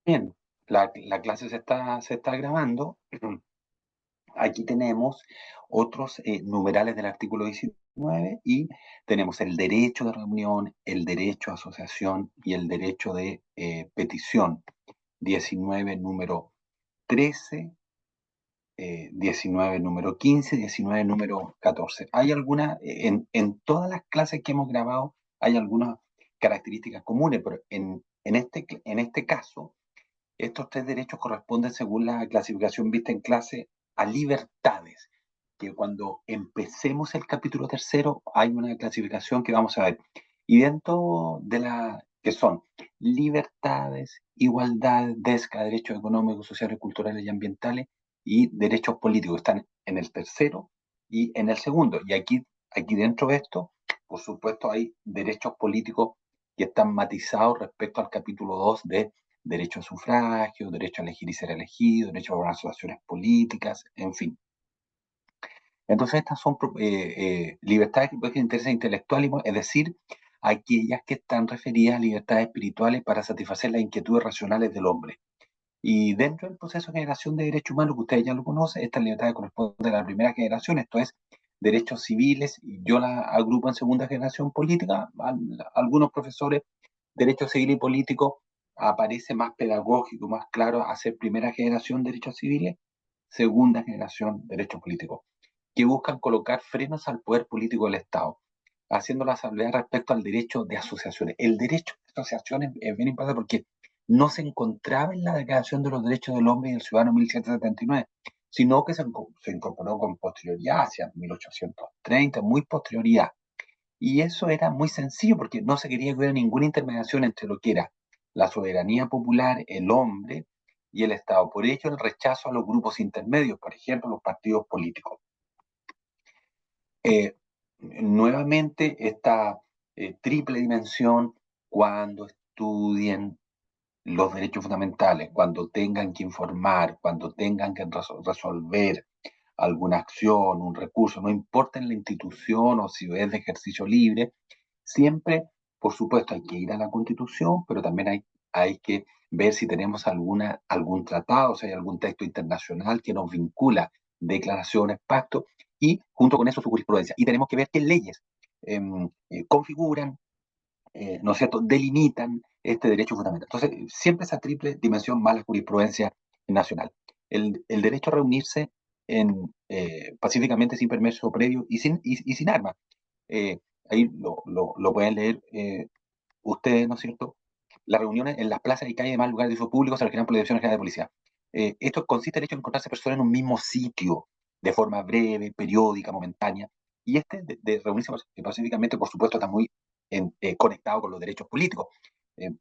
Bien, la clase se está grabando. Aquí tenemos otros numerales del artículo 19 y tenemos el derecho de reunión, el derecho a asociación y el derecho de petición. 19 número 13, 19 número 15, 19 número 14. Hay alguna, en todas las clases que hemos grabado, hay algunas características comunes, pero en este caso estos tres derechos corresponden, según la clasificación vista en clase, a libertades, que cuando empecemos el capítulo tercero hay una clasificación que vamos a ver. Y dentro de la que son libertades, igualdades, derechos económicos, sociales, culturales y ambientales y derechos políticos, están en el tercero y en el segundo. Y aquí dentro de esto, por supuesto, hay derechos políticos que están matizados respecto al capítulo 2 de derecho a sufragio, derecho a elegir y ser elegido, derecho a formar asociaciones políticas, en fin. Entonces estas son libertades que protegen intereses intelectuales, es decir, aquellas que están referidas a libertades espirituales para satisfacer las inquietudes racionales del hombre. Y dentro del proceso de generación de derechos humanos, que ustedes ya lo conocen, estas libertades corresponden a la primera generación, esto es, derechos civiles, y yo la agrupo en segunda generación política, algunos profesores, derecho civil y político aparece más pedagógico, más claro, hacer primera generación derechos civiles, segunda generación derechos políticos, que buscan colocar frenos al poder político del Estado, haciendo la asamblea respecto al derecho de asociaciones. El derecho de asociaciones es bien importante porque no se encontraba en la Declaración de los Derechos del Hombre y del Ciudadano 1779, sino que se incorporó con posterioridad, hacia 1830, muy posterioridad. Y eso era muy sencillo porque no se quería que hubiera ninguna intermediación entre lo que era la soberanía popular, el hombre y el Estado. Por ello, el rechazo a los grupos intermedios, por ejemplo, los partidos políticos. Eh, Nuevamente, esta triple dimensión, cuando estudien los derechos fundamentales, cuando tengan que informar, cuando tengan que resolver alguna acción, un recurso, no importa en la institución o si es de ejercicio libre, siempre, por supuesto, hay que ir a la Constitución, pero también hay que ver si tenemos algún tratado, si hay algún texto internacional que nos vincula, declaraciones, pactos, y junto con eso su jurisprudencia. Y tenemos que ver qué leyes configuran, ¿no es cierto?, delimitan este derecho fundamental. Entonces, siempre esa triple dimensión más la jurisprudencia nacional. El derecho a reunirse pacíficamente sin permiso previo y sin armas. Eh, Ahí lo pueden leer ustedes, ¿no es cierto? Las reuniones en las plazas y calles y demás lugares de uso público se realizan por la Dirección General de Policía. Esto consiste en el hecho de encontrarse personas en un mismo sitio, de forma breve, periódica, momentánea. Y de reunirse pacíficamente, por supuesto, está muy conectado con los derechos políticos. Eh,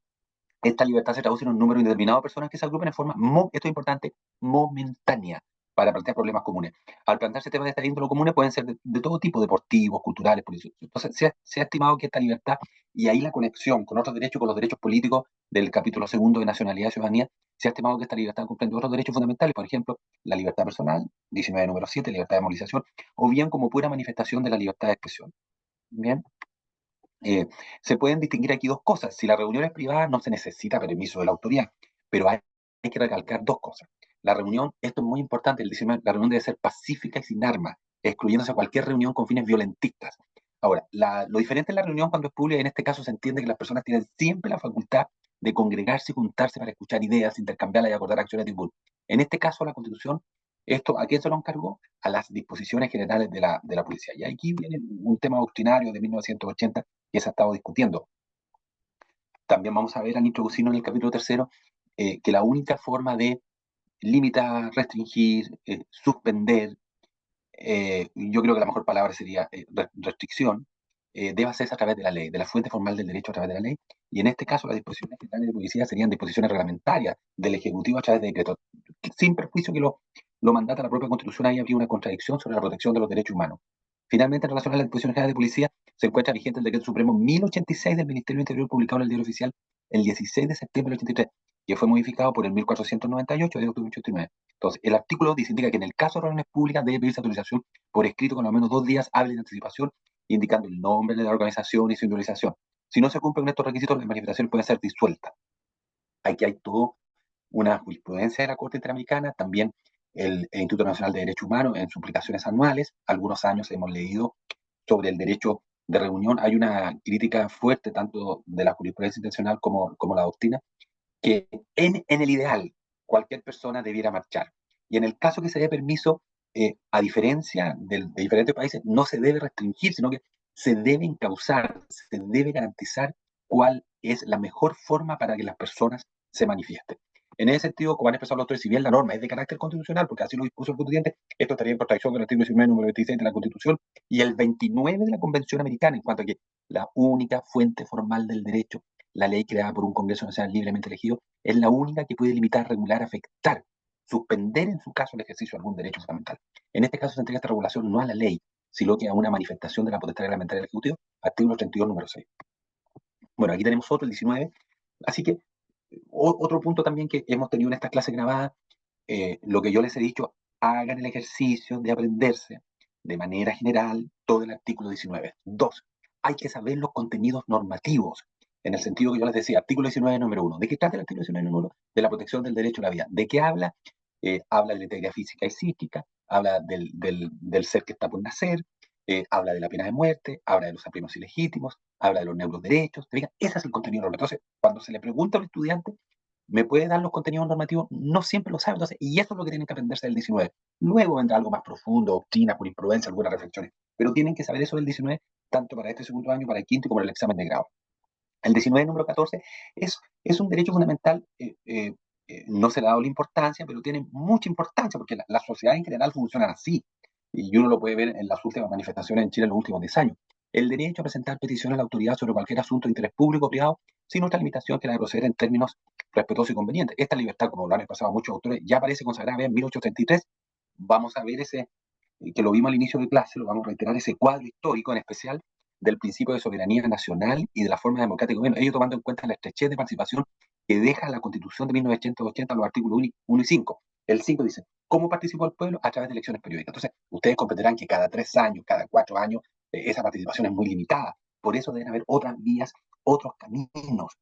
Esta libertad se traduce en un número indeterminado de personas que se agrupen en forma, esto es importante, momentánea, para plantear problemas comunes. Al plantearse temas de esta índole comunes pueden ser de todo tipo, deportivos, culturales, políticos. Entonces, se ha estimado que esta libertad, y ahí la conexión con otros derechos, con los derechos políticos del capítulo segundo de Nacionalidad y Ciudadanía, se ha estimado que esta libertad comprende otros derechos fundamentales, por ejemplo, la libertad personal, 19 número 7, libertad de movilización, o bien como pura manifestación de la libertad de expresión. Bien. Eh, Se pueden distinguir aquí dos cosas. Si la reunión es privada, no se necesita permiso de la autoridad, pero hay que recalcar dos cosas. La reunión, esto es muy importante, la reunión debe ser pacífica y sin armas, excluyéndose cualquier reunión con fines violentistas. Ahora, lo diferente en la reunión cuando es pública, en este caso se entiende que las personas tienen siempre la facultad de congregarse y juntarse para escuchar ideas, intercambiarlas y acordar acciones de impulso. En este caso, la Constitución, esto, ¿a quién se lo encargó? A las disposiciones generales de la policía. Y aquí viene un tema doctrinario de 1980 que se ha estado discutiendo. También vamos a ver al introducirnos en el capítulo tercero que la única forma de limitar, restringir, suspender, yo creo que la mejor palabra sería restricción, debe hacerse a través de la ley, de la fuente formal del derecho a través de la ley, y en este caso las disposiciones generales de policía serían disposiciones reglamentarias del Ejecutivo a través de decretos, sin perjuicio que lo mandata la propia Constitución, ahí habría una contradicción sobre la protección de los derechos humanos. Finalmente, en relación a las disposiciones generales de policía, se encuentra vigente el Decreto Supremo 1086 del Ministerio del Interior, publicado en el Diario Oficial el 16 de septiembre del 83, que fue modificado por el 1498 de octubre del 89. Entonces, el artículo dice, indica que en el caso de reuniones públicas debe pedirse autorización por escrito con al menos 2 días hábiles de anticipación, indicando el nombre de la organización y su individualización. Si no se cumplen estos requisitos, las manifestaciones pueden ser disueltas. Aquí hay todo una jurisprudencia de la Corte Interamericana, también el Instituto Nacional de Derechos Humanos en sus publicaciones anuales. Algunos años hemos leído sobre el derecho de reunión. Hay una crítica fuerte tanto de la jurisprudencia intencional como la doctrina, que en el ideal cualquier persona debiera marchar. Y en el caso que se dé permiso, a diferencia de diferentes países, no se debe restringir, sino que se debe encauzar, se debe garantizar cuál es la mejor forma para que las personas se manifiesten. En ese sentido, como han expresado los autores, si bien la norma es de carácter constitucional, porque así lo dispuso el constituyente, esto estaría en contradicción con el artículo 19, número 26 de la Constitución y el 29 de la Convención Americana, en cuanto a que la única fuente formal del derecho, la ley creada por un Congreso Nacional libremente elegido, es la única que puede limitar, regular, afectar, suspender en su caso el ejercicio de algún derecho fundamental. En este caso se entrega esta regulación no a la ley, sino que a una manifestación de la potestad reglamentaria del Ejecutivo, artículo 32, número 6. Bueno, aquí tenemos otro, el 19. Así que otro punto también que hemos tenido en estas clases grabadas, lo que yo les he dicho, hagan el ejercicio de aprenderse de manera general todo el artículo 19. Dos, hay que saber los contenidos normativos, en el sentido que yo les decía, artículo 19, número 1. ¿De qué trata el artículo 19, número 1? De la protección del derecho a la vida. ¿De qué habla? Habla de la integridad física y psíquica, habla del ser que está por nacer, habla de la pena de muerte, habla de los apremios ilegítimos, habla de los neuroderechos. Ese es el contenido normativo. Entonces, cuando se le pregunta a un estudiante, ¿me puede dar los contenidos normativos? No siempre lo sabe. Entonces, y eso es lo que tienen que aprenderse del 19. Luego vendrá algo más profundo, doctrina, jurisprudencia, algunas reflexiones. Pero tienen que saber eso del 19, tanto para este segundo año, para el quinto y como para el examen de grado. El 19, número 14, es un derecho fundamental. No se le ha dado la importancia, pero tiene mucha importancia, porque la sociedad en general funciona así. Y uno lo puede ver en las últimas manifestaciones en Chile en los últimos 10 años. El derecho a presentar peticiones a la autoridad sobre cualquier asunto de interés público o privado, sin otra limitación que la de proceder en términos respetuosos y convenientes. Esta libertad, como lo han expresado muchos autores, ya aparece consagrada en 1833. Vamos a ver ese, que lo vimos al inicio de clase, lo vamos a reiterar, ese cuadro histórico en especial del principio de soberanía nacional y de la forma democrática de gobierno, ello tomando en cuenta la estrechez de participación que deja la Constitución de 1980, los artículos 1 y 5. El 5 dice, ¿cómo participó el pueblo? A través de elecciones periódicas. Entonces, ustedes comprenderán que cada 3 años, cada 4 años, esa participación es muy limitada. Por eso deben haber otras vías, otros caminos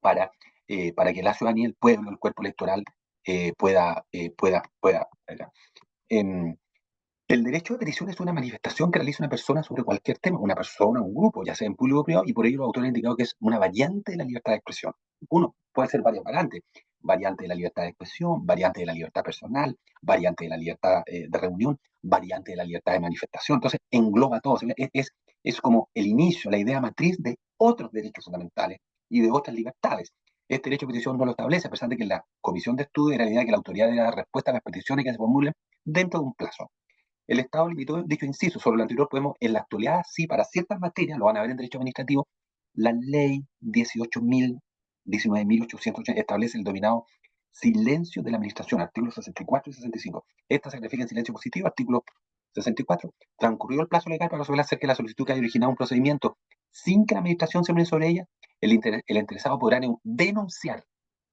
para que la ciudadanía, el pueblo, el cuerpo electoral pueda. Eh, el derecho de petición es una manifestación que realiza una persona sobre cualquier tema, una persona, un grupo, ya sea en público o privado, y por ello los autores han indicado que es una variante de la libertad de expresión. Uno puede ser varias variantes: variante de la libertad de expresión, variante de la libertad personal, variante de la libertad de reunión, variante de la libertad de manifestación. Entonces, engloba todo. Es como el inicio, la idea matriz de otros derechos fundamentales y de otras libertades. Este derecho de petición no lo establece, a pesar de que la comisión de estudio era la idea de que la autoridad debe dar respuesta a las peticiones que se formulen dentro de un plazo. El Estado limitó dicho inciso. Sobre lo anterior podemos, en la actualidad, sí, para ciertas materias, lo van a ver en derecho administrativo, la ley 19.880 establece el denominado silencio de la administración, artículos 64 y 65. Esta se califica en silencio positivo, artículo 64. Transcurrido el plazo legal para resolver acerca de la solicitud que haya originado un procedimiento sin que la administración se pronuncie sobre ella, el interesado podrá denunciar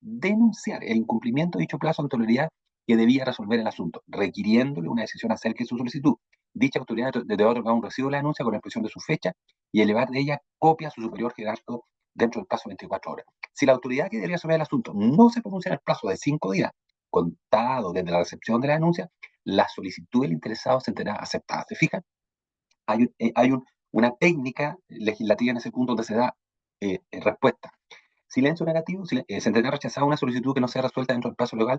el incumplimiento de dicho plazo ante la autoridad que debía resolver el asunto, requiriéndole una decisión acerca de su solicitud. Dicha autoridad deberá otorgar un recibo de la denuncia con la expresión de su fecha y elevar de ella copia a su superior jerárquico dentro del plazo de 24 horas. Si la autoridad que debería resolver el asunto no se pronuncia en el plazo de 5 días, contado desde la recepción de la denuncia, la solicitud del interesado se entenderá aceptada. ¿Se fijan? Hay una técnica legislativa en ese punto donde se da respuesta. Silencio negativo, se entenderá rechazada una solicitud que no sea resuelta dentro del plazo legal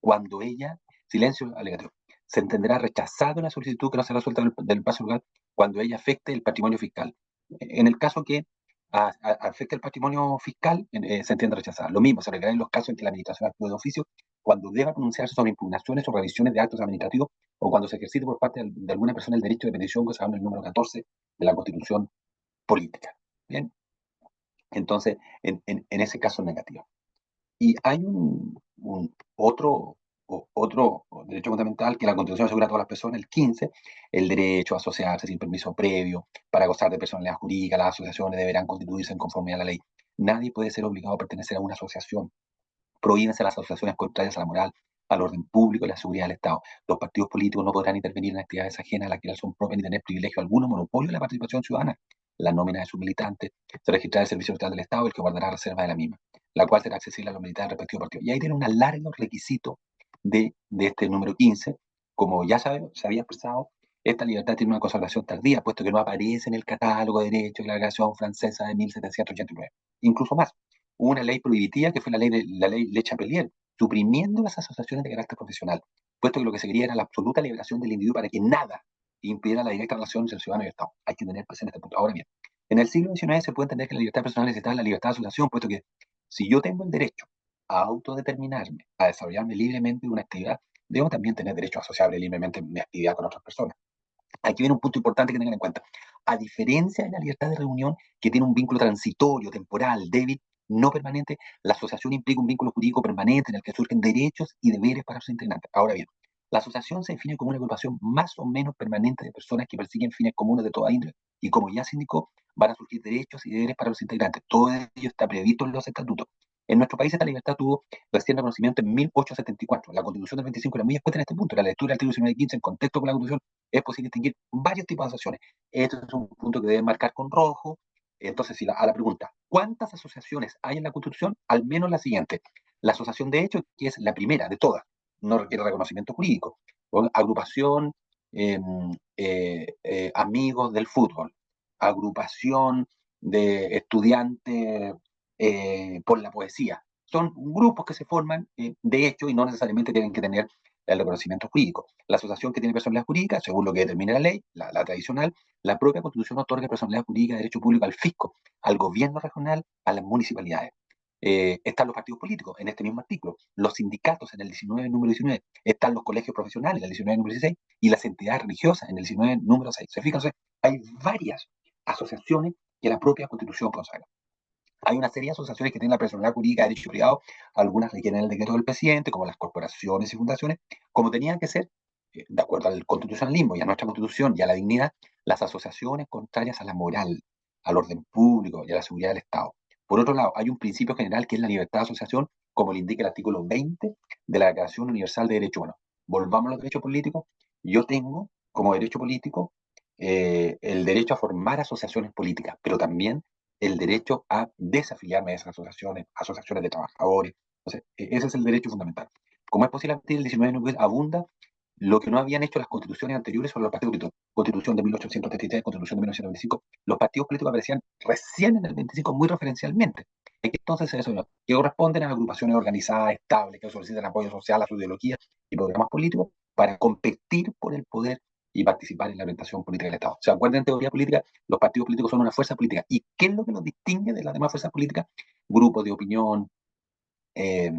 cuando ella, silencio alegatorio, se entenderá rechazada una solicitud que no sea resuelta del plazo legal cuando ella afecte el patrimonio fiscal. En el caso que afecte el patrimonio fiscal, se entiende rechazada. Lo mismo se requerirá en los casos en que la administración actúe de oficio cuando deba pronunciarse sobre impugnaciones o revisiones de actos administrativos o cuando se ejercite por parte de alguna persona el derecho de petición que se llama el número 14 de la Constitución Política. Bien, entonces, en ese caso negativo. Y hay otro derecho fundamental que la Constitución asegura a todas las personas, el 15, el derecho a asociarse sin permiso previo para gozar de personalidad jurídica. Las asociaciones deberán constituirse en conformidad a la ley. Nadie puede ser obligado a pertenecer a una asociación. Prohíbense las asociaciones contrarias a la moral, al orden público y la seguridad del Estado. Los partidos políticos no podrán intervenir en actividades ajenas a las que son propias ni tener privilegio alguno, monopolio de la participación ciudadana. La nómina de sus militantes se registrará el Servicio Electoral del Estado, el que guardará reserva de la misma. la cual será accesible a los militares del respectivo partido. Y ahí tiene un largo requisito de este número 15. Como ya se había expresado, esta libertad tiene una consagración tardía, puesto que no aparece en el catálogo de derechos de la Declaración Francesa de 1789. Incluso más, hubo una ley prohibitiva que fue la ley Le Chapelier, suprimiendo las asociaciones de carácter profesional, puesto que lo que se quería era la absoluta liberación del individuo para que nada impidiera la directa relación entre el ciudadano y el Estado. Hay que tener presente este punto. Ahora bien, en el siglo XIX se puede entender que la libertad personal necesita la libertad de asociación, puesto que si yo tengo el derecho a autodeterminarme, a desarrollarme libremente de una actividad, debo también tener derecho a asociarme libremente mi actividad con otras personas. Aquí viene un punto importante que tengan en cuenta. A diferencia de la libertad de reunión, que tiene un vínculo transitorio, temporal, débil, no permanente, la asociación implica un vínculo jurídico permanente en el que surgen derechos y deberes para sus integrantes. Ahora bien, la asociación se define como una agrupación más o menos permanente de personas que persiguen fines comunes de toda índole, y como ya se indicó, van a surgir derechos y deberes para los integrantes. Todo ello está previsto en los estatutos. En nuestro país esta libertad tuvo recién reconocimiento en 1874. La Constitución del 25 era muy expuesta en este punto. La lectura del artículo 19 y 15 en contexto con la Constitución es posible distinguir varios tipos de asociaciones. Este es un punto que deben marcar con rojo. Entonces, a la pregunta, ¿cuántas asociaciones hay en la Constitución? Al menos la siguiente. La asociación de hecho, que es la primera de todas, no requiere reconocimiento jurídico. Agrupación, amigos del fútbol, agrupación de estudiantes por la poesía. Son grupos que se forman de hecho y no necesariamente tienen que tener el reconocimiento jurídico. La asociación que tiene personalidad jurídica, según lo que determina la ley, la tradicional, la propia Constitución otorga personalidad jurídica de derecho público al fisco, al gobierno regional, a las municipalidades. Están los partidos políticos en este mismo artículo, los sindicatos en el 19, número 19, están los colegios profesionales en el 19, número 16, y las entidades religiosas en el 19, número 6. ¿Se fijan? Hay varias asociaciones que la propia Constitución consagra. Hay una serie de asociaciones que tienen la personalidad jurídica de derecho privado, algunas requieren el decreto del presidente, como las corporaciones y fundaciones, como tenían que ser, de acuerdo al constitucionalismo y a nuestra constitución y a la dignidad, las asociaciones contrarias a la moral, al orden público y a la seguridad del Estado. Por otro lado, hay un principio general que es la libertad de asociación, como le indica el artículo 20 de la Declaración Universal de Derechos Humanos. Volvamos a los derechos políticos. Yo tengo como derecho político el derecho a formar asociaciones políticas, pero también el derecho a desafiliarme de esas asociaciones, asociaciones de trabajadores. Entonces, ese es el derecho fundamental. Como es posible, a partir del 19 abunda lo que no habían hecho las constituciones anteriores sobre los partidos políticos. Constitución de 1833, Constitución de 1925. Los partidos políticos aparecían recién en el 25 muy referencialmente. Entonces, eso, que corresponden a agrupaciones organizadas, estables, que solicitan apoyo social a su ideología y programas políticos para competir por el poder y participar en la orientación política del Estado. ¿Se acuerdan en teoría política? Los partidos políticos son una fuerza política. ¿Y qué es lo que los distingue de las demás fuerzas políticas? Grupos de opinión, eh,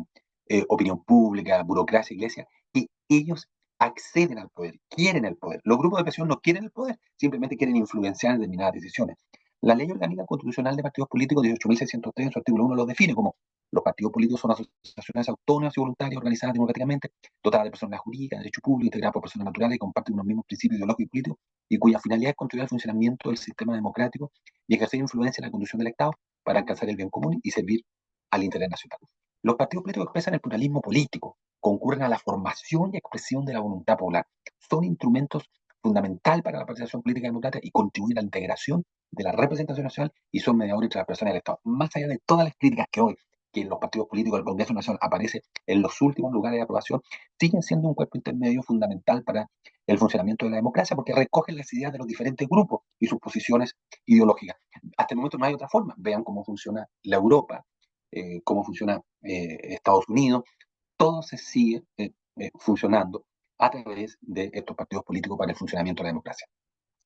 opinión pública, burocracia, iglesia, y ellos acceden al poder, quieren el poder. Los grupos de presión no quieren el poder, simplemente quieren influenciar determinadas decisiones. La Ley Orgánica Constitucional de Partidos Políticos, 18.603, en su artículo 1, lo define como los partidos políticos son asociaciones autónomas y voluntarias organizadas democráticamente, dotadas de personalidad jurídica, de derecho público, integradas por personas naturales y comparten unos mismos principios ideológicos y políticos, y cuya finalidad es contribuir al funcionamiento del sistema democrático y ejercer influencia en la conducción del Estado para alcanzar el bien común y servir al interés nacional. Los partidos políticos expresan el pluralismo político, concurren a la formación y expresión de la voluntad popular. Son instrumentos fundamentales para la participación política democrática y contribuyen a la integración de la representación nacional y son mediadores entre las personas y el Estado. Más allá de todas las críticas que hoy que los partidos políticos del Congreso Nacional aparece en los últimos lugares de aprobación, siguen siendo un cuerpo intermedio fundamental para el funcionamiento de la democracia porque recogen las ideas de los diferentes grupos y sus posiciones ideológicas. Hasta el momento no hay otra forma. Vean cómo funciona la Europa, cómo funciona Estados Unidos, todo se sigue funcionando a través de estos partidos políticos para el funcionamiento de la democracia.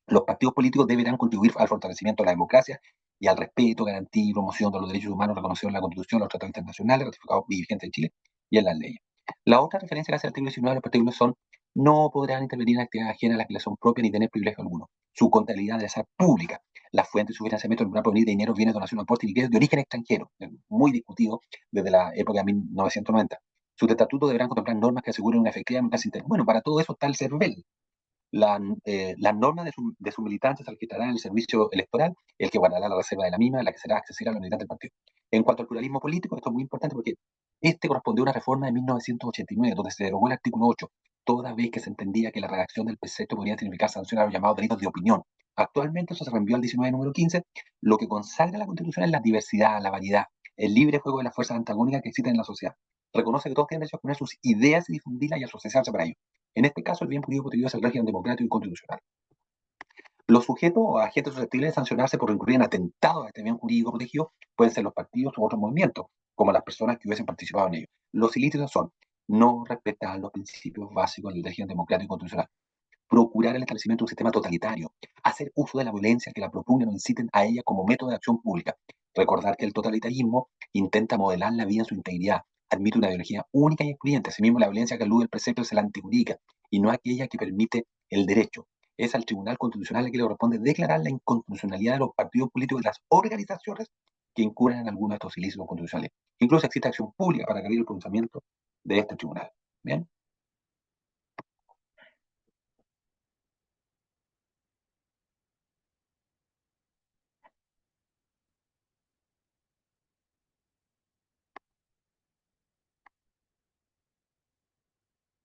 Los partidos políticos deberán contribuir al fortalecimiento de la democracia y al respeto, garantía y promoción de los derechos humanos reconocidos en la Constitución, los tratados internacionales ratificados y vigentes en Chile y en las leyes. La otra referencia que hace el artículo 19 de los partidos son no podrán intervenir en actividades ajenas a las que les son propias ni tener privilegio alguno. Su contabilidad debe ser pública. La fuente de su financiamiento no podrá provenir de dinero, bienes, donación, aporte ni que es de origen extranjero, muy discutido desde la época de 1990. Sus estatutos deberán contemplar normas que aseguren una efectiva democracia interna. Bueno, para todo eso está el CERVEL, las normas de su militancia se registrarán en el servicio electoral, el que guardará la reserva de la misma, la que será accesible a los militantes del partido. En cuanto al pluralismo político, esto es muy importante porque este correspondió a una reforma de 1989, donde se derogó el artículo 8, toda vez que se entendía que la redacción del precepto podría significar sancionar a los llamados delitos de opinión. Actualmente eso se reenvió al 19, número 15, lo que consagra la Constitución es la diversidad, la variedad, el libre juego de las fuerzas antagónicas que existen en la sociedad. Reconoce que todos tienen derecho a exponer sus ideas y difundirlas y asociarse para ello. En este caso, el bien jurídico protegido es el régimen democrático y constitucional. Los sujetos o agentes susceptibles de sancionarse por incurrir en atentados a este bien jurídico protegido pueden ser los partidos u otros movimientos, como las personas que hubiesen participado en ellos. Los ilícitos son no respetar los principios básicos del régimen democrático y constitucional, procurar el establecimiento de un sistema totalitario, hacer uso de la violencia que la propugnen o inciten a ella como método de acción pública, recordar que el totalitarismo intenta modelar la vida en su integridad, admite una ideología única y excluyente, asimismo la violencia que alude al precepto es la antijurídica y no aquella que permite el derecho. Es al Tribunal Constitucional a que le corresponde declarar la inconstitucionalidad de los partidos políticos y de las organizaciones que incurran en alguno de estos ilícitos constitucionales. Incluso existe acción pública para requerir el pronunciamiento de este tribunal. ¿Bien?